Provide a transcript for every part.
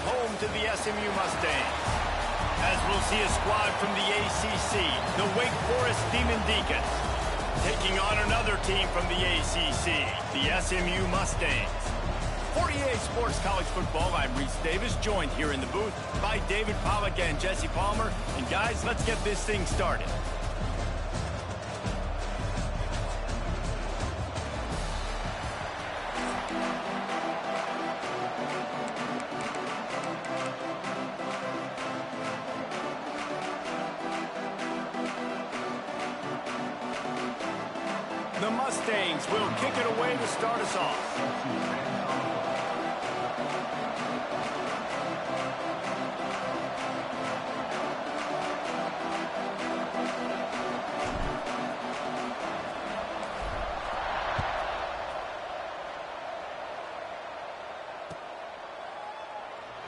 home to the SMU Mustangs. As we'll see a squad from the ACC, the Wake Forest Demon Deacons, taking on another team from the ACC, the SMU Mustangs. For EA Sports College Football, I'm Reese Davis, joined here in the booth by David Pollack and Jesse Palmer. And guys, let's get this thing started. The Mustangs will kick it away to start us off.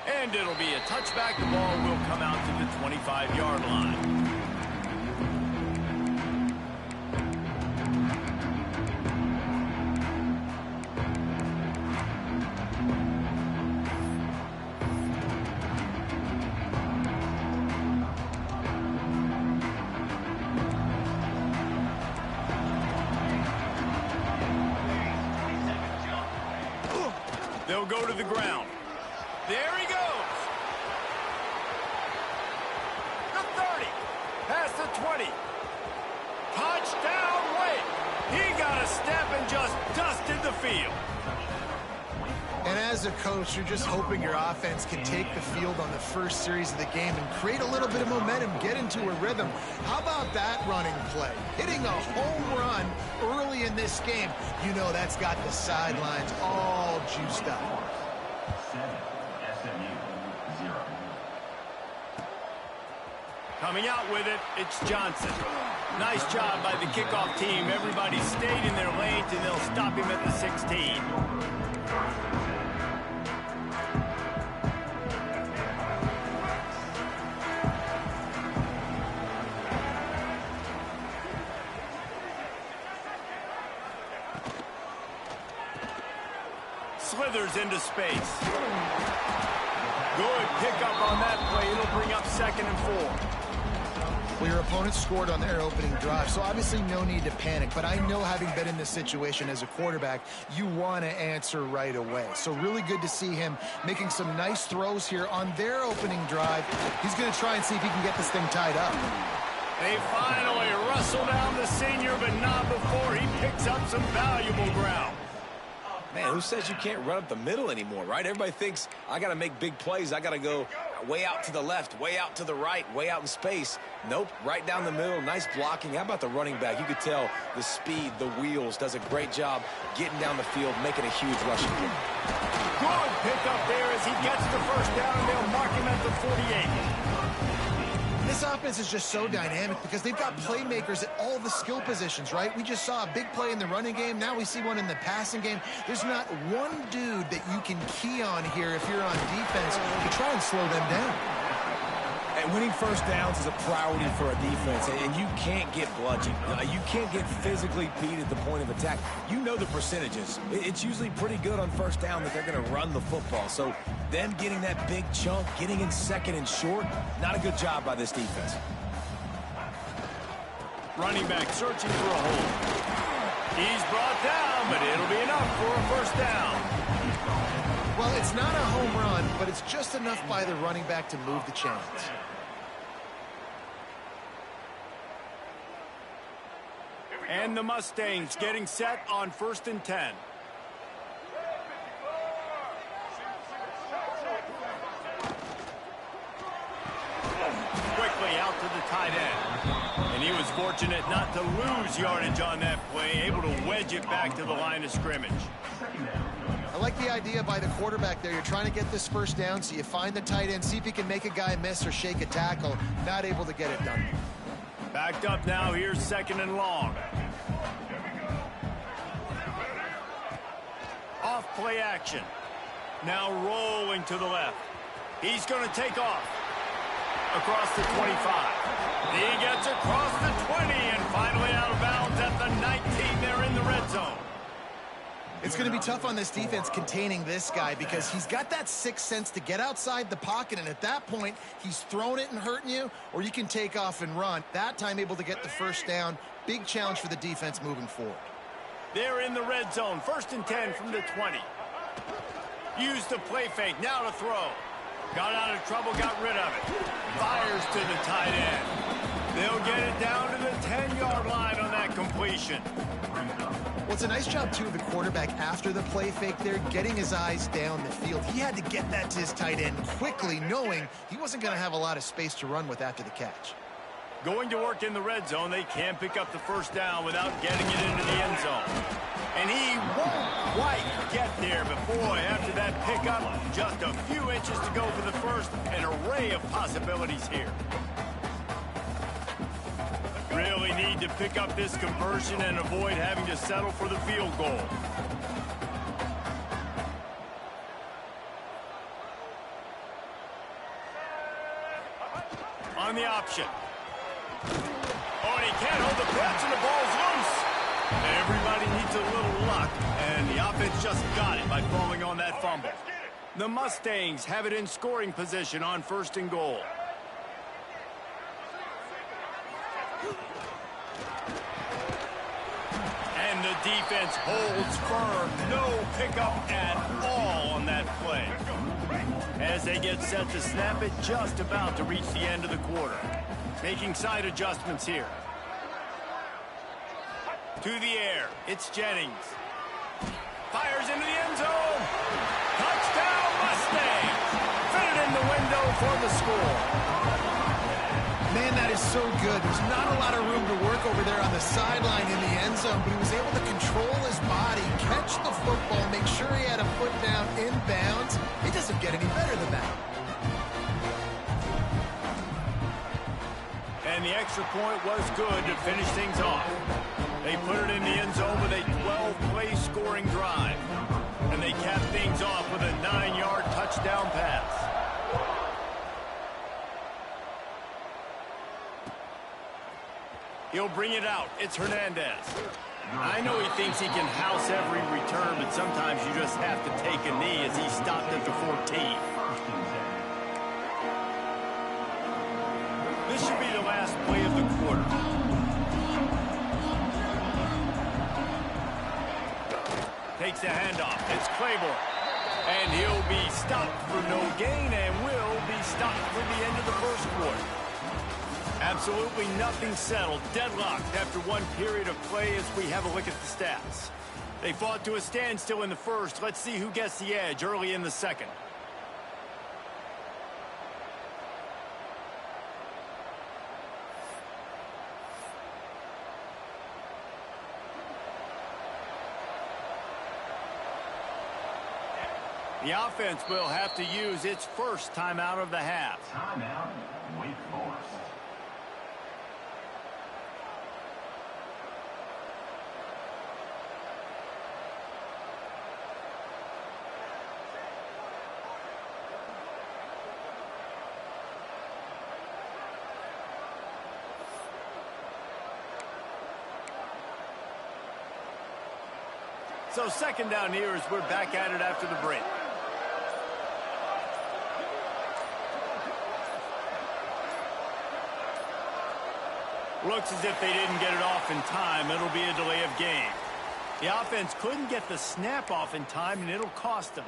And it'll be a touchback. The ball will come out to the 25-yard line. They'll go to the ground. There he goes. The 30. Past the 20. Touchdown, Wake. He got a step and just dusted the field. And as a coach, you're just hoping your offense can take the field on the first series of the game and create a little bit of momentum, get into a rhythm. How about that running play? Hitting a home run early in this game. You know that's got the sidelines all juiced up. 7, SMU 0. Coming out with it, it's Johnson. Nice job by the kickoff team. Everybody stayed in their lanes, and they'll stop him at the 16. Slithers into space. Good pickup on that play. It'll bring up 2nd and 4. Well, your opponent scored on their opening drive, so obviously no need to panic. But I know, having been in this situation as a quarterback, you want to answer right away. So really good to see him making some nice throws here on their opening drive. He's going to try and see if he can get this thing tied up. They finally wrestle down the senior, but not before he picks up some valuable ground. Man, who says you can't run up the middle anymore, right? Everybody thinks I got to make big plays. I got to go way out to the left, way out to the right, way out in space. Nope, right down the middle. Nice blocking. How about the running back? You could tell the speed, the wheels, does a great job getting down the field, making a huge rushing kick. Good pickup there as he gets the first down, and they'll mark him at the 48. This offense is just so dynamic because they've got playmakers at all the skill positions, right? We just saw a big play in the running game. Now we see one in the passing game. There's not one dude that you can key on here if you're on defense to try and slow them down. And winning first downs is a priority for a defense, and you can't get bludgeoned. You can't get physically beat at the point of attack. You know the percentages. It's usually pretty good on first down that they're going to run the football. So them getting that big chunk, getting in 2nd and short, not a good job by this defense. Running back searching for a hole. He's brought down, but it'll be enough for a first down. Well, it's not a home run, but it's just enough by the running back to move the chains. And the Mustangs getting set on 1st and 10. Quickly out to the tight end. And he was fortunate not to lose yardage on that play, able to wedge it back to the line of scrimmage. I like the idea by the quarterback there. You're trying to get this first down, so you find the tight end, see if he can make a guy miss or shake a tackle. Not able to get it done. Backed up now. Here's 2nd and long. Off play action. Now rolling to the left. He's going to take off. Across the 25. He gets across the 20 and finally out of bounds at the 19. They're in the red zone. It's going to be tough on this defense containing this guy because he's got that sixth sense to get outside the pocket, and at that point, he's throwing it and hurting you, or you can take off and run. That time able to get the first down. Big challenge for the defense moving forward. They're in the red zone. 1st and 10 from the 20. Used the play fake. Now to throw. Got out of trouble, got rid of it. Fires to the tight end. They'll get it down to the 10-yard line on that completion. Well, it's a nice job, too, of the quarterback after the play fake there, getting his eyes down the field. He had to get that to his tight end quickly, knowing he wasn't going to have a lot of space to run with after the catch. Going to work in the red zone, they can't pick up the first down without getting it into the end zone. And he won't quite get there, but boy, after that pickup, just a few inches to go for the first. An array of possibilities here. Really need to pick up this conversion and avoid having to settle for the field goal. On the option. Oh, and he can't hold the catch, and the ball's loose. Everybody needs a little luck, and the offense just got it by falling on that fumble. The Mustangs have it in scoring position on 1st and goal. And the defense holds firm. No pickup at all on that play. As they get set to snap it, just about to reach the end of the quarter. Making side adjustments here. To the air, it's Jennings. Fires into the end zone. Touchdown Mustangs. Fitted in the window for the score. Man, that is so good. There's not a lot of room to work over there on the sideline in the end zone, but he was able to control his body, catch the football, make sure he had a foot down inbounds. It doesn't get any better than that. And the extra point was good to finish things off. They put it in the end zone with a 12-play scoring drive. And they cap things off with a 9-yard touchdown pass. He'll bring it out. It's Hernandez. I know he thinks he can house every return, but sometimes you just have to take a knee as he stopped at the 14. This should be the last play of the quarter. Takes the handoff. It's Claiborne. And he'll be stopped for no gain and will be stopped for the end of the first quarter. Absolutely nothing settled. Deadlocked after one period of play as we have a look at the stats. They fought to a standstill in the first. Let's see who gets the edge early in the second. The offense will have to use its first timeout of the half. Timeout, Wake Forest. So 2nd down here as we're back at it after the break. Looks as if they didn't get it off in time. It'll be a delay of game. The offense couldn't get the snap off in time, and it'll cost them.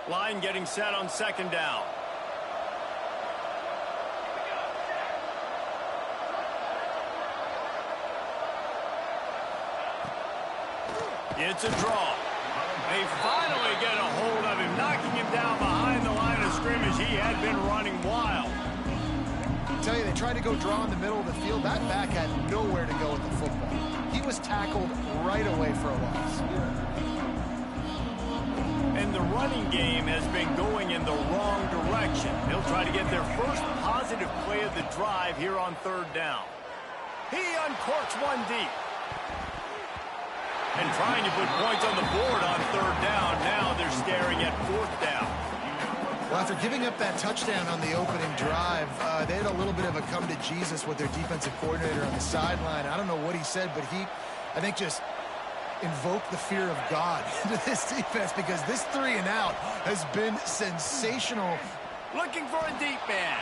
Line getting set on 2nd down. It's a draw. They finally get a hold of him, knocking him down behind the line of scrimmage. He had been running wild. I tell you, they tried to go draw in the middle of the field. That back had nowhere to go with the football. He was tackled right away for a loss. And the running game has been going in the wrong direction. They'll try to get their first positive play of the drive here on 3rd down. He uncorks one deep. And trying to put points on the board on 3rd down. Now they're staring at 4th down. Well, after giving up that touchdown on the opening drive, they had a little bit of a come to Jesus with their defensive coordinator on the sideline. I don't know what he said, but he, I think, just invoked the fear of God into this defense, because this 3 and out has been sensational. Looking for a deep man.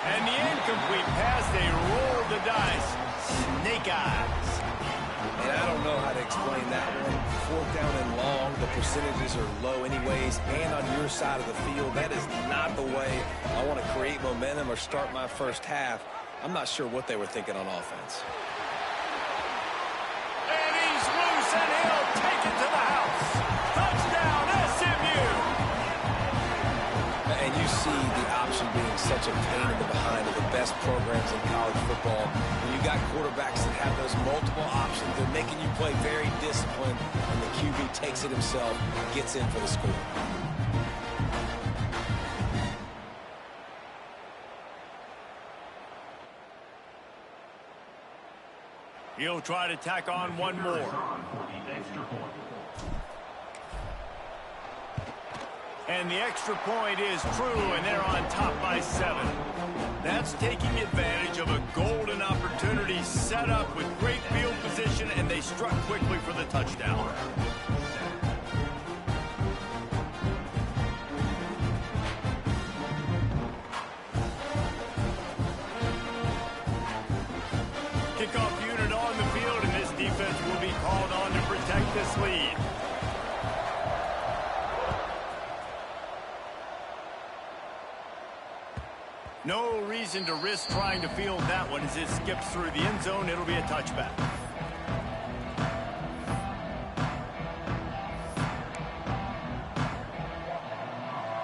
And the incomplete pass, they roll the dice. Snake eyes. And I don't know how to explain that one. 4th down and long, the percentages are low anyways, and on your side of the field, that is not the way I want to create momentum or start my first half. I'm not sure what they were thinking on offense. And he's loose, and he'll take it to the house. Touchdown, SMU! And you see the option being such a pain in the behind of the best programs in college football. When you got quarterbacks that have those multiple options, they're making you play very disciplined, and the QB takes it himself and gets in for the score. He'll try to tack on one more. And the extra point is true, and they're on top by 7. That's taking advantage of a golden opportunity set up with great field position, and they struck quickly for the touchdown. Kickoff unit on the field, and this defense will be called on to protect this lead. No reason to risk trying to field that one as it skips through the end zone. It'll be a touchback.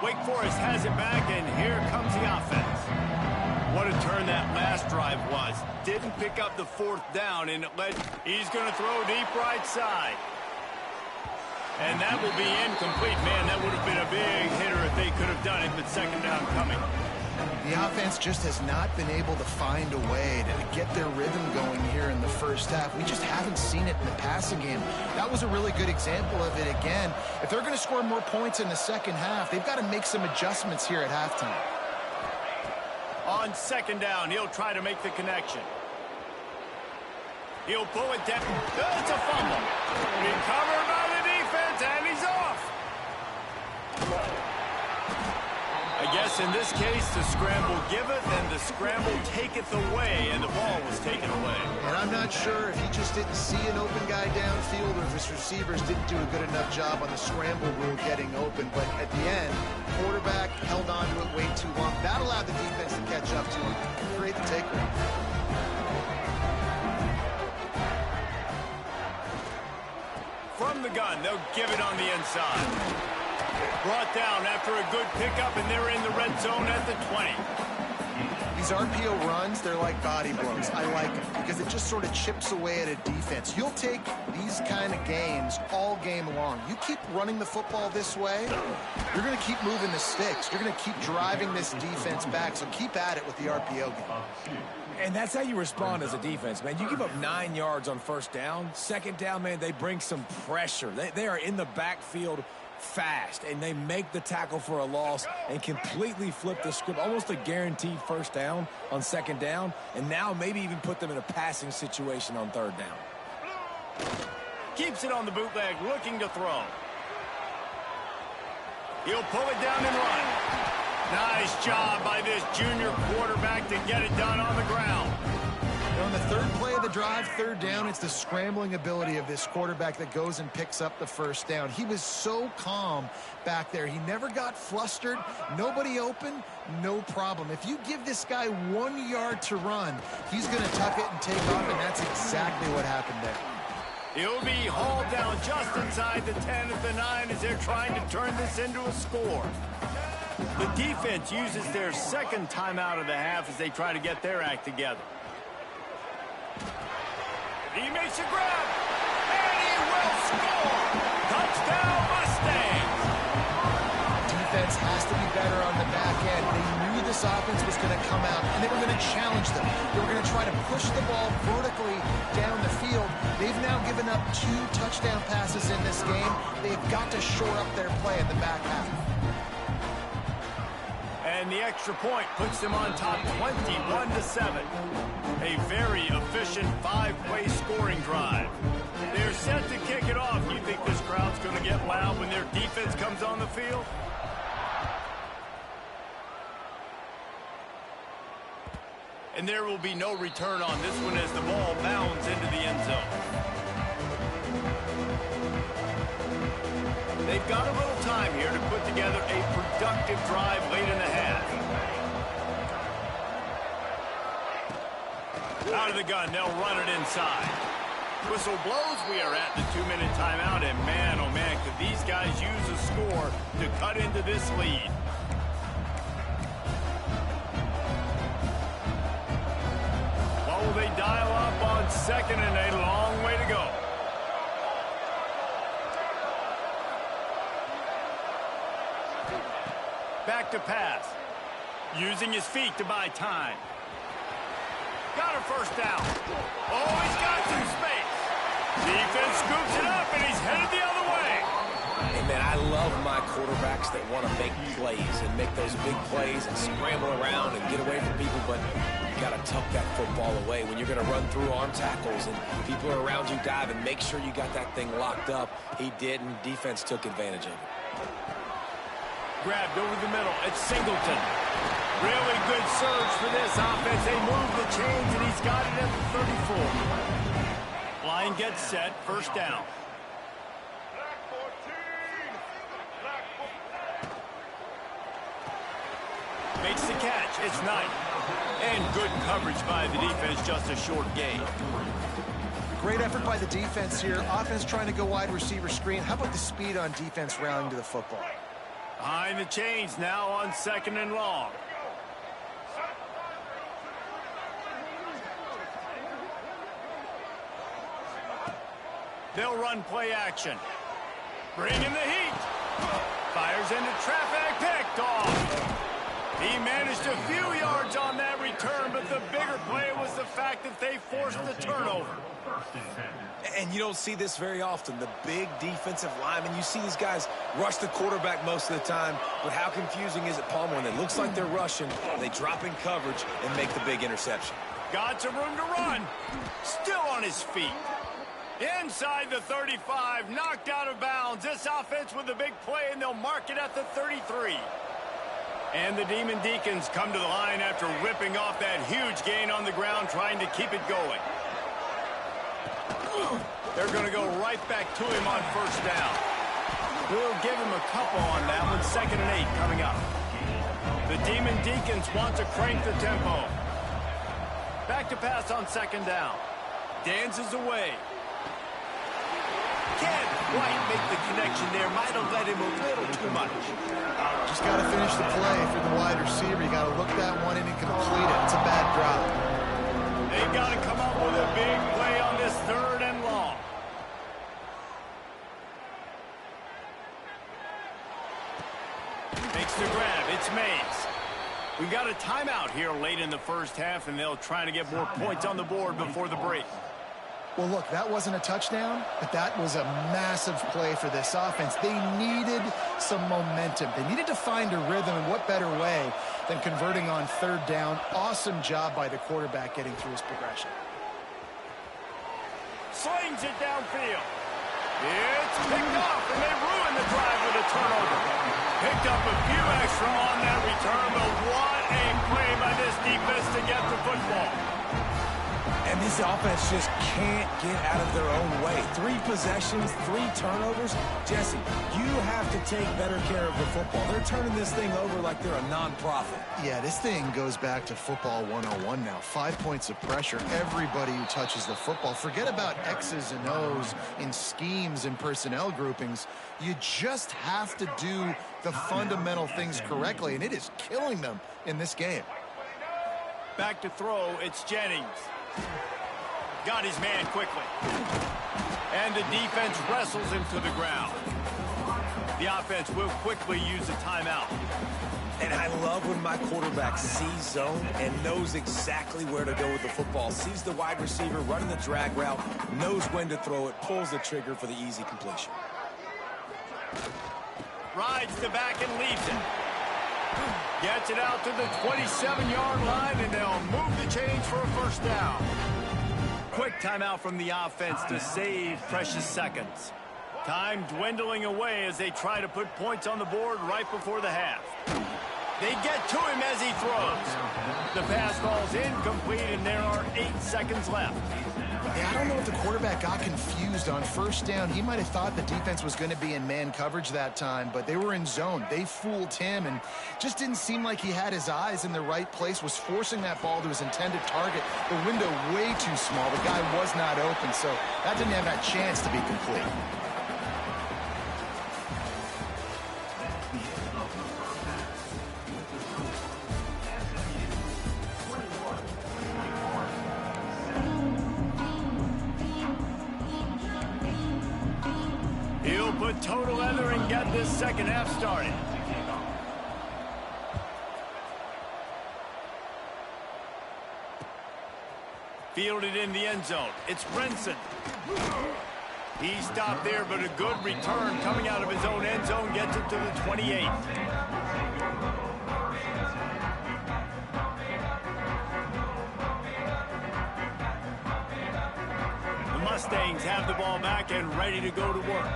Wake Forest has it back, and here comes the offense. What a turn that last drive was. Didn't pick up the 4th down, and it led. He's going to throw deep right side. And that will be incomplete. Man, that would have been a big hitter if they could have done it, but 2nd down coming. The offense just has not been able to find a way to get their rhythm going here in the first half. We just haven't seen it in the passing game. That was a really good example of it again. If they're going to score more points in the second half, they've got to make some adjustments here at halftime. On 2nd down, he'll try to make the connection. He'll pull it down. It's a fumble. Recovered by the defense, and he's off. I guess in this case, the scramble giveth and the scramble taketh away, and the ball was taken away. And I'm not sure if he just didn't see an open guy downfield or if his receivers didn't do a good enough job on the scramble rule getting open. But at the end, quarterback held on to it way too long. That allowed the defense to catch up to him and create the takeaway. From the gun, they'll give it on the inside. Brought down after a good pickup, and they're in the red zone at the 20. These RPO runs, they're like body blows. I like them because it just sort of chips away at a defense. You'll take these kind of games all game long. You keep running the football this way, you're going to keep moving the sticks. You're going to keep driving this defense back, so keep at it with the RPO game. And that's how you respond as a defense, man. You give up 9 yards on 1st down. 2nd down, man, they bring some pressure. They are in the backfield fast, and they make the tackle for a loss and completely flip the script. Almost a guaranteed 1st down on 2nd down, and now maybe even put them in a passing situation on 3rd down. Keeps it on the bootleg, looking to throw. He'll pull it down and run. Nice job by this junior quarterback to get it done on the ground. On the 3rd play of the drive, 3rd down, it's the scrambling ability of this quarterback that goes and picks up the 1st down. He was so calm back there. He never got flustered. Nobody open, no problem. If you give this guy 1 yard to run, he's going to tuck it and take off, and that's exactly what happened there. He'll be hauled down just inside the 10 at the 9 as they're trying to turn this into a score. The defense uses their 2nd timeout of the half as they try to get their act together. He makes a grab, and he will score! Touchdown, Mustangs! Defense has to be better on the back end. They knew this offense was going to come out, and they were going to challenge them. They were going to try to push the ball vertically down the field. They've now given up 2 touchdown passes in this game. They've got to shore up their play in the back half. And the extra point puts them on top 21-7. A very efficient 5-play scoring drive. They're set to kick it off. You think this crowd's going to get loud when their defense comes on the field? And there will be no return on this one as the ball bounds into the end zone. They've got a little time here to put together a productive drive late in the half. Out of the gun, they'll run it inside. Whistle blows, we are at the 2-minute timeout, and man, oh man, could these guys use a score to cut into this lead. What will they dial up on second and a long way to go? Back to pass. Using his feet to buy time. Got a first down. Oh, he's got some space. Defense scoops it up, and he's headed the other way. Hey, man, I love my quarterbacks that want to make plays and make those big plays and scramble around and get away from people, but you got to tuck that football away. When you're going to run through arm tackles and people are around you diving, make sure you got that thing locked up. He did, and defense took advantage of it. Grabbed over the middle. It's Singleton. Really good surge for this offense. They move the chains, and he's got it at the 34. Line gets set. First down. Makes the catch. It's Knight. And good coverage by the defense. Just a short gain. Great effort by the defense here. Offense trying to go wide receiver screen. How about the speed on defense rallying to the football? Behind the chains now on second and long. They'll run play action. Bring in the heat. Fires into traffic. Picked off. He managed a few yards on that return, but the bigger play was the fact that they forced the turnover. And you don't see this very often. The big defensive linemen, you see these guys rush the quarterback most of the time, but how confusing is it, Palmer, when it looks like they're rushing, they drop in coverage and make the big interception. Got some room to run. Still on his feet. Inside the 35, knocked out of bounds. This offense with a big play, and they'll mark it at the 33. And the Demon Deacons come to the line after ripping off that huge gain on the ground, trying to keep it going. They're going to go right back to him on first down. We'll give him a couple on that one. 2nd and 8 coming up. The Demon Deacons want to crank the tempo. Back to pass on 2nd down. Dances away. Can't quite make the connection there. Might have let him a little too much. Just got to finish the play for the wide receiver. You got to look that one in and complete it. It's a bad drop. They've got to come up with a big play on this 3rd and long. Makes the grab. It's Mays. We got a timeout here late in the first half, and they'll try to get more points on the board before the break. Well, look, that wasn't a touchdown, but that was a massive play for this offense. They needed some momentum. They needed to find a rhythm, and what better way than converting on 3rd down. Awesome job by the quarterback getting through his progression. Slings it downfield. It's picked off, and they ruin the drive with a turnover. Picked up a few extra on that return, but what a play by this defense to get the football. And this offense just can't get out of their own way. 3 possessions, 3 turnovers. Jesse, you have to take better care of the football. They're turning this thing over like they're a nonprofit. Yeah, this thing goes back to football 101 now. 5 points of pressure. Everybody who touches the football. Forget about X's and O's in schemes and personnel groupings. You just have to do the fundamental things correctly, and it is killing them in this game. Back to throw, it's Jennings. Got his man quickly. And the defense wrestles him to the ground. The offense will quickly use a timeout. And I love when my quarterback sees zone and knows exactly where to go with the football. Sees the wide receiver running the drag route, knows when to throw it, pulls the trigger for the easy completion. Rides the back and leaves it. Gets it out to the 27-yard line, and they'll move the chains for a first down. Quick timeout from the offense to save precious seconds. Time dwindling away as they try to put points on the board right before the half. They get to him as he throws. The pass falls incomplete, and there are 8 seconds left. Yeah, I don't know if the quarterback got confused on first down. He might have thought the defense was going to be in man coverage that time, but they were in zone. They fooled him and just didn't seem like he had his eyes in the right place, was forcing that ball to his intended target. The window way too small. The guy was not open, so that didn't have that chance to be complete. He'll put total leather and get this second half started. Fielded in the end zone. It's Brinson. He stopped there, but a good return coming out of his own end zone gets it to the 28. Mustangs have the ball back and ready to go to work.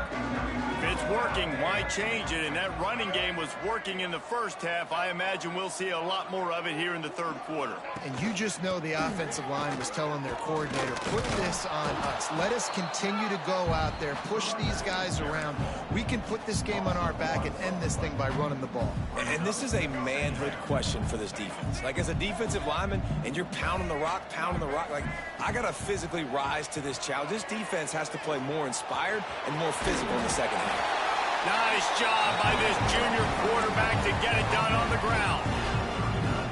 If it's working, why change it? And that running game was working in the first half. I imagine we'll see a lot more of it here in the third quarter. And you just know the offensive line was telling their coordinator, put this on us. Let us continue to go out there, push these guys around. We can put this game on our back and end this thing by running the ball. And this is a manhood question for this defense. Like, as a defensive lineman, and you're pounding the rock, like, I got to physically rise to this challenge. This defense has to play more inspired and more physical in the second half. Nice job by this junior quarterback to get it done on the ground.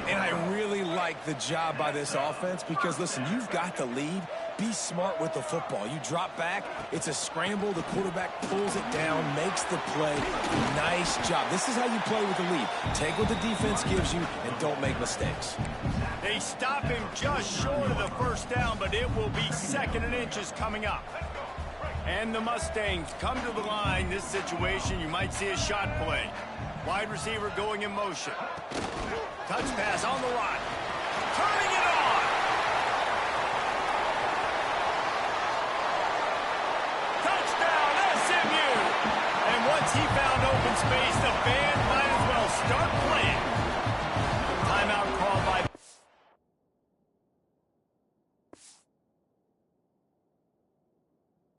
And I really like the job by this offense because, listen, you've got the lead. Be smart with the football. You drop back, it's a scramble. The quarterback pulls it down, makes the play. Nice job. This is how you play with the lead. Take what the defense gives you and don't make mistakes. They stop him just short of the first down, but it will be 2nd and inches coming up. And the Mustangs come to the line. This situation, you might see a shot play. Wide receiver going in motion. Touch pass on the run. Turning it on. Touchdown, SMU. And once he found open space, the band might as well start playing.